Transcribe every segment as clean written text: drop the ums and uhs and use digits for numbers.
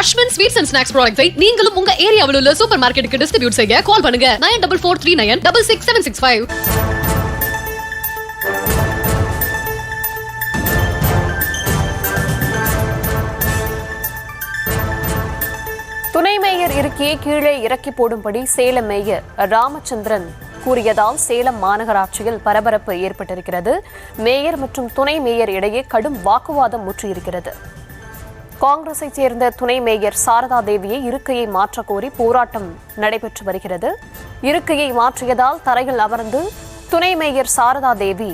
Ashwin sweets and snacks ப்ராடக்ட்ஸை நீங்களும் உங்க ஏரியாவில் உள்ள சூப்பர் மார்க்கெட்டுக்கு டிஸ்ட்ரிபியூட் செய்ய கால் பண்ணுங்க 9443966765. துணை மேயர் இருக்கையை கீழே இறக்கி போடும்படி சேலம் மேயர் ராமச்சந்திரன் கூறியதால் சேலம் மாநகராட்சியில் பரபரப்பு ஏற்பட்டிருக்கிறது. மேயர் மற்றும் துணை மேயர் இடையே கடும் வாக்குவாதம் முற்றியிருக்கிறது. காங்கிரஸைச் சேர்ந்த துணை மேயர் சாரதா தேவியை இருக்கையை மாற்றக் கோரி போராட்டம் நடைபெற்று வருகிறது. இருக்கையை மாற்றியதால் தரையில் அமர்ந்து துணை மேயர் சாரதா தேவி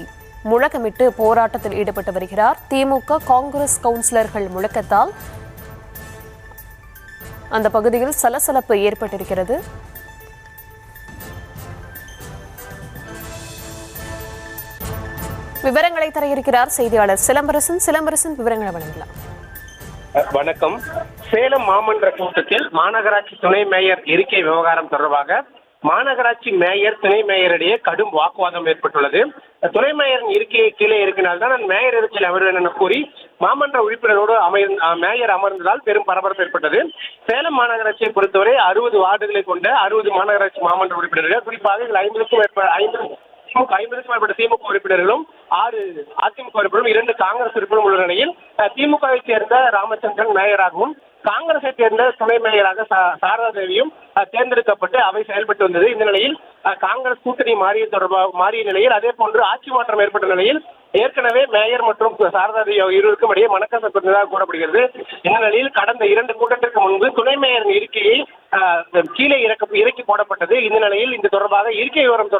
முழக்கமிட்டு போராட்டத்தில் ஈடுபட்டு வருகிறார். திமுக காங்கிரஸ் கவுன்சிலர்கள் முழக்கத்தால் அந்த பகுதியில் சலசலப்பு ஏற்பட்டிருக்கிறது. விவரங்களை தர இருக்கிறார் செய்தியாளர் சிலம்பரசன். சிலம்பரசன், விவரங்களை வழங்கலாம். வணக்கம். சேலம் மாமன்ற கூட்டத்தில் மாநகராட்சி துணை மேயர் இருக்கை விவகாரம் தொடர்பாக மாநகராட்சி மேயர் துணை மேயரிடையே கடும் வாக்குவாதம் ஏற்பட்டுள்ளது. துணை மேயரின் இருக்கையை கீழே இருக்கினால்தான் நான் மேயர் இருக்கையில் அமர்வேன் என கூறி மாமன்ற உறுப்பினரோடு மேயர் அமர்ந்ததால் பெரும் பரபரப்பு ஏற்பட்டது. சேலம் மாநகராட்சியை பொறுத்தவரை 60 வார்டுகளை கொண்ட 60 மாநகராட்சி மாமன்ற உறுப்பினர்கள், குறிப்பாக இதில் 50க்கும் மேற்பட்ட திமுக உறுப்பினர்களும் 6 அதிமுக உறுப்பினரும் 2 காங்கிரஸ் உறுப்பினரும் உள்ள நிலையில் திமுகவை சேர்ந்த ராமச்சந்திரன் மேயராகவும் காங்கிரஸை சேர்ந்த துணை மேயராக சாரதா தேவியும் தேர்ந்தெடுக்கப்பட்டு அவை செயல்பட்டு வந்தது. இந்த நிலையில் காங்கிரஸ் கூட்டணி மாறிய நிலையில் அதே போன்று ஆட்சி மாற்றம் ஏற்பட்ட நிலையில் ஏற்கனவே மேயர் மற்றும் சாரதா தேவி இருவருக்கும் இடையே மனக்கசப்பு இருந்ததாக கூறப்படுகிறது. இந்த நிலையில் கடந்த 2 கூட்டத்திற்கு முன்பு துணை மேயரின் இருக்கையை கீழே இறக்கி போடப்பட்டது. இந்த நிலையில் இந்த தொடர்பாக இருக்கை விவகாரம்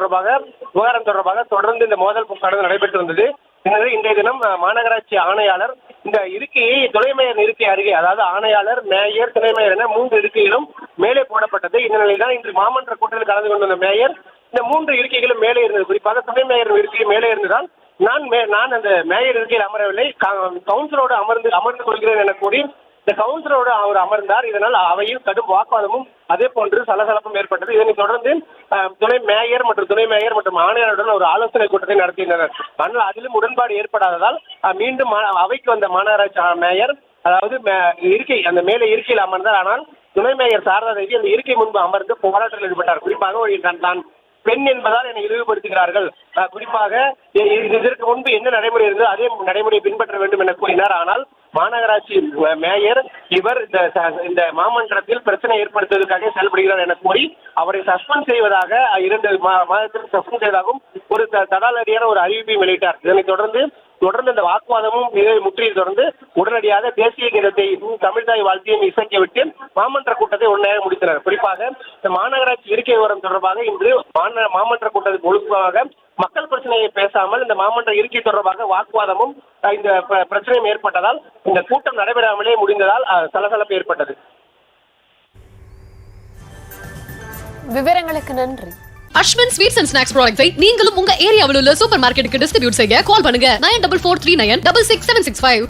தொடர்பாக தொடர்ந்து இந்த மோதல் கடந்து நடைபெற்று வந்தது. எனவே இன்றைய தினம் மாநகராட்சி ஆணையாளர் இந்த இருக்கையை துணை மேயர் இருக்கை அருகே, அதாவது ஆணையாளர், மேயர், துணை மேயர் என 3 இருக்கைகளும் மேலே போடப்பட்டது. இந்த நிலையில் தான் இன்று மாமன்ற கூட்டத்தில் கலந்து கொண்ட மேயர் இந்த 3 இருக்கைகளும் மேலே இருந்தது. குறிப்பாக துணை மேயர் இருக்கை மேலே இருந்ததால் நான் அந்த மேயர் இருக்கையில் அமரவில்லை, கவுன்சிலரோடு அமர்ந்து கொள்கிறேன் என கூறி இந்த கவுன்சிலரோடு அவர் அமர்ந்தார். இதனால் அவையில் கடும் வாக்குவாதமும் அதே போன்று சலசலப்பும் ஏற்பட்டது. இதனைத் தொடர்ந்து துணை மேயர் மற்றும் ஆணையாளருடன் ஒரு ஆலோசனை கூட்டத்தை நடத்தினர். ஆனால் அதிலும் உடன்பாடு ஏற்படாததால் மீண்டும் அவைக்கு வந்த மாநகராட்சி மேயர், அதாவது அந்த மேலே இருக்கையில் அமர்ந்தார். ஆனால் துணை மேயர் சாரதா தேவி அந்த இருக்கை முன்பு அமர்ந்து போராட்டத்தில் ஈடுபட்டார். குறிப்பாக நான் பெண் என்பதால் என்னை இழிவுபடுத்துகிறார்கள், குறிப்பாக இதற்கு முன்பு என்ன நடைமுறை இருந்தது அதே நடைமுறையை பின்பற்ற வேண்டும் என கூறினார். ஆனால் மாநகராட்சி மேயர் இவர் இந்த மாமன்றத்தில் பிரச்சனை ஏற்படுத்துவதற்காக செயல்படுகிறார் என கூறி அவரை சஸ்பெண்ட் செய்வதாக 2 மாதத்தில் சஸ்பெண்ட் செய்வதாகவும் ஒரு தடாலடியான ஒரு அறிவிப்பை வெளியிட்டார். இதனைத் தொடர்ந்து இந்த வாக்குவாதமும் முற்றியதை தொடர்ந்து உடனடியாக தேசிய கீதத்தை தமிழ்தாய் வாழ்த்தையும் இசைக்கவிட்டு மாமன்ற கூட்டத்தை உடனடியாக முடித்தனர். குறிப்பாக இந்த மாநகராட்சி இருக்கை விவரம் தொடர்பாக இன்று மாமன்ற கூட்டத்தில் ஒழுக்கமாக மக்கள் பிரச்சனையை பேசாமல் இந்த மாமன்ற இருக்கை தொடர்பாக வாக்குவாதமும் இந்த பிரச்சனையும் ஏற்பட்டதால் இந்த கூட்டம் நடைபெறாமலே முடிந்ததால் சலசலப்பு ஏற்பட்டது. விவரங்களுக்கு நன்றி. அஸ்வின் ஸ்வீட்ஸ் அண்ட் ஸ்நாக்ஸ் ப்ராடக்ட்ஸை நீங்களும் உங்க ஏரியாவில் உள்ள சூப்பர் மார்க்கெட்டுக்கு டிஸ்ட்ரிபியூட் செய்ய கால் பண்ணுங்க 9443966765.